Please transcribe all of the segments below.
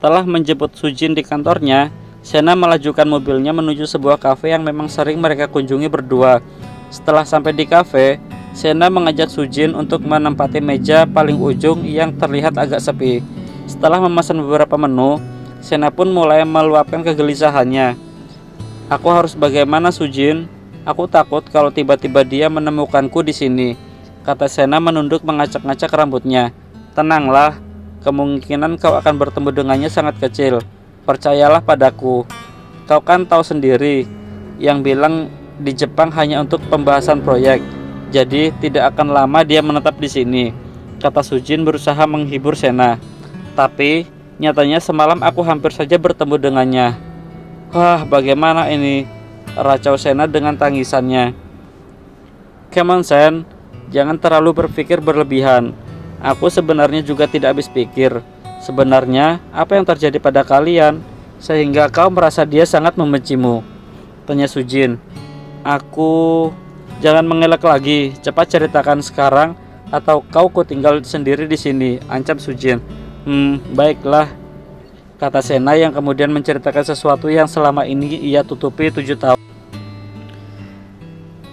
Setelah menjemput Sujin di kantornya, Sena melajukan mobilnya menuju sebuah kafe yang memang sering mereka kunjungi berdua. Setelah sampai di kafe, Sena mengajak Sujin untuk menempati meja paling ujung yang terlihat agak sepi. Setelah memesan beberapa menu, Sena pun mulai meluapkan kegelisahannya. Aku harus bagaimana, Sujin? Aku takut kalau tiba-tiba dia menemukanku di sini, kata Sena menunduk mengacak-ngacak rambutnya. Tenanglah, kemungkinan kau akan bertemu dengannya sangat kecil. Percayalah padaku. Kau kan tahu sendiri, yang bilang di Jepang hanya untuk pembahasan proyek. Jadi tidak akan lama dia menetap di sini, kata Sujin berusaha menghibur Sena. Tapi nyatanya semalam aku hampir saja bertemu dengannya. Wah, bagaimana ini? Racau Sena dengan tangisannya. Come on, Sen, jangan terlalu berpikir berlebihan. Aku sebenarnya juga tidak habis pikir. Sebenarnya apa yang terjadi pada kalian sehingga kau merasa dia sangat membencimu? Tanya Sujin. Jangan mengelak lagi. Cepat ceritakan sekarang atau kau tinggal sendiri di sini, ancam Sujin. Baiklah, kata Sena yang kemudian menceritakan sesuatu yang selama ini ia tutupi 7 tahun.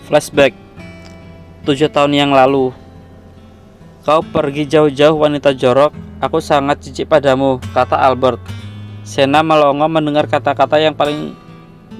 Flashback 7 tahun yang lalu. Kau pergi jauh-jauh wanita jorok. Aku sangat jijik padamu, kata Albert. Sena melongo mendengar kata-kata yang paling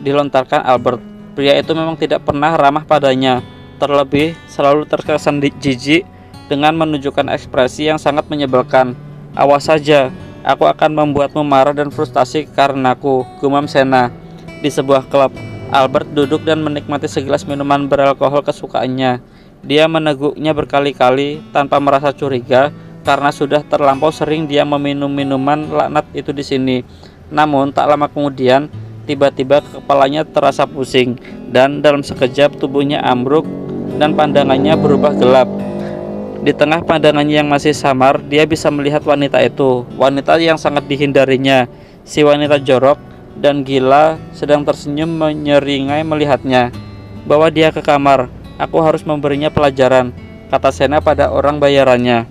dilontarkan Albert. Pria itu memang tidak pernah ramah padanya. Terlebih selalu terkesan jijik dengan menunjukkan ekspresi yang sangat menyebalkan. Awas saja, aku akan membuatmu marah dan frustasi karenaku, gumam Sena. Di sebuah klub, Albert duduk dan menikmati segelas minuman beralkohol kesukaannya. Dia meneguknya berkali-kali tanpa merasa curiga karena sudah terlampau sering dia meminum minuman laknat itu di sini. Namun tak lama kemudian, tiba-tiba kepalanya terasa pusing dan dalam sekejap tubuhnya ambruk dan pandangannya berubah gelap. Di tengah pandangannya yang masih samar, dia bisa melihat wanita itu, wanita yang sangat dihindarinya. Si wanita jorok dan gila sedang tersenyum menyeringai melihatnya. Bawa dia ke kamar, aku harus memberinya pelajaran, kata Sena pada orang bayarannya.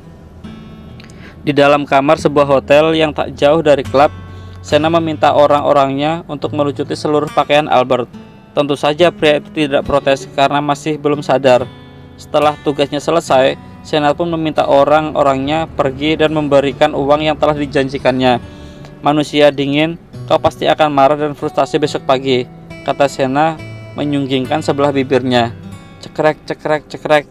Di dalam kamar sebuah hotel yang tak jauh dari klub, Sena meminta orang-orangnya untuk melucuti seluruh pakaian Albert. Tentu saja pria itu tidak protes karena masih belum sadar. Setelah tugasnya selesai, Sena pun meminta orang-orangnya pergi dan memberikan uang yang telah dijanjikannya. Manusia dingin, kau pasti akan marah dan frustasi besok pagi, kata Sena menyunggingkan sebelah bibirnya. Cekrek, cekrek, cekrek.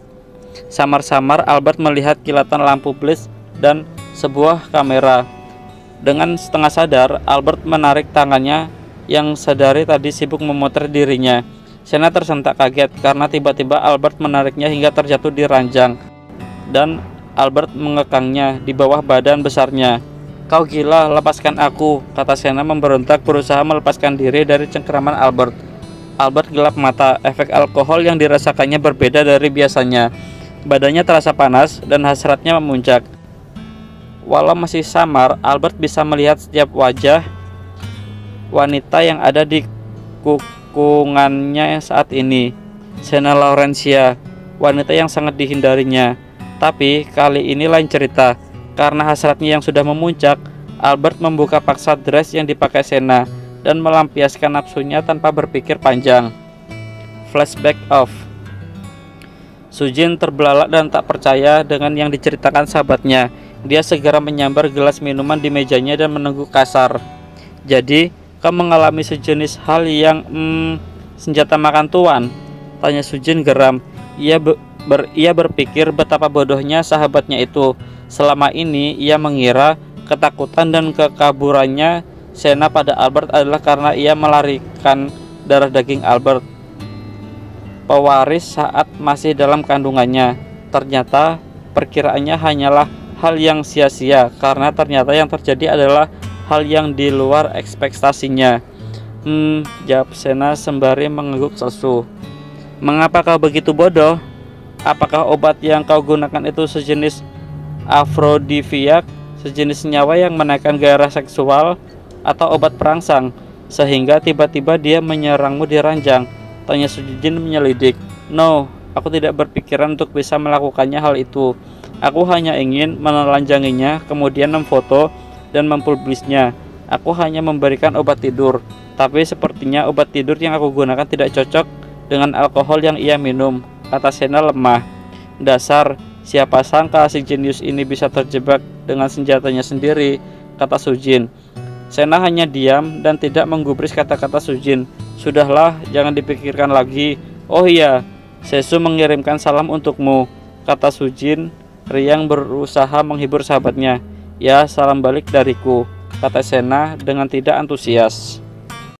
Samar-samar Albert melihat kilatan lampu flash dan sebuah kamera. Dengan setengah sadar, Albert menarik tangannya yang sadari tadi sibuk memotret dirinya. Sena tersentak kaget karena tiba-tiba Albert menariknya hingga terjatuh di ranjang, dan Albert mengekangnya di bawah badan besarnya. Kau gila, lepaskan aku, kata Sena memberontak berusaha melepaskan diri dari cengkeraman Albert. Albert gelap mata, efek alkohol yang dirasakannya berbeda dari biasanya. Badannya terasa panas dan hasratnya memuncak. Walau masih samar, Albert bisa melihat setiap wajah wanita yang ada di kukungannya saat ini. Sena Laurencia, wanita yang sangat dihindarinya. Tapi kali ini lain cerita. Karena hasratnya yang sudah memuncak, Albert membuka paksa dress yang dipakai Sena dan melampiaskan nafsunya tanpa berpikir panjang. Flashback off. Sujin terbelalak dan tak percaya dengan yang diceritakan sahabatnya. Dia segera menyambar gelas minuman di mejanya dan meneguk kasar. Jadi, kau mengalami sejenis hal yang senjata makan tuan? Tanya Sujin geram. Ia berpikir betapa bodohnya sahabatnya itu. Selama ini ia mengira ketakutan dan kekaburannya Sena pada Albert adalah karena ia melarikan darah daging Albert, pewaris saat masih dalam kandungannya. Ternyata perkiraannya hanyalah hal yang sia-sia karena ternyata yang terjadi adalah hal yang di luar ekspektasinya. Jawab Sena sembari mengangguk lesu. Mengapa kau begitu bodoh? Apakah obat yang kau gunakan itu sejenis afrodisiak, sejenis senyawa yang menaikkan gairah seksual, atau obat perangsang sehingga tiba-tiba dia menyerangmu di ranjang? Tanya Sujin menyelidik. No, aku tidak berpikiran untuk bisa melakukannya hal itu. Aku hanya ingin menelanjanginya, kemudian memfoto dan mempublisnya. Aku hanya memberikan obat tidur, tapi sepertinya obat tidur yang aku gunakan tidak cocok dengan alkohol yang ia minum, kata Sena lemah. Dasar, siapa sangka si jenius ini bisa terjebak dengan senjatanya sendiri, kata Sujin. Sena hanya diam dan tidak menggubris kata-kata Sujin. Sudahlah, jangan dipikirkan lagi. Oh iya, Sesu mengirimkan salam untukmu, kata Sujin, riang berusaha menghibur sahabatnya. Ya, salam balik dariku, kata Sena dengan tidak antusias.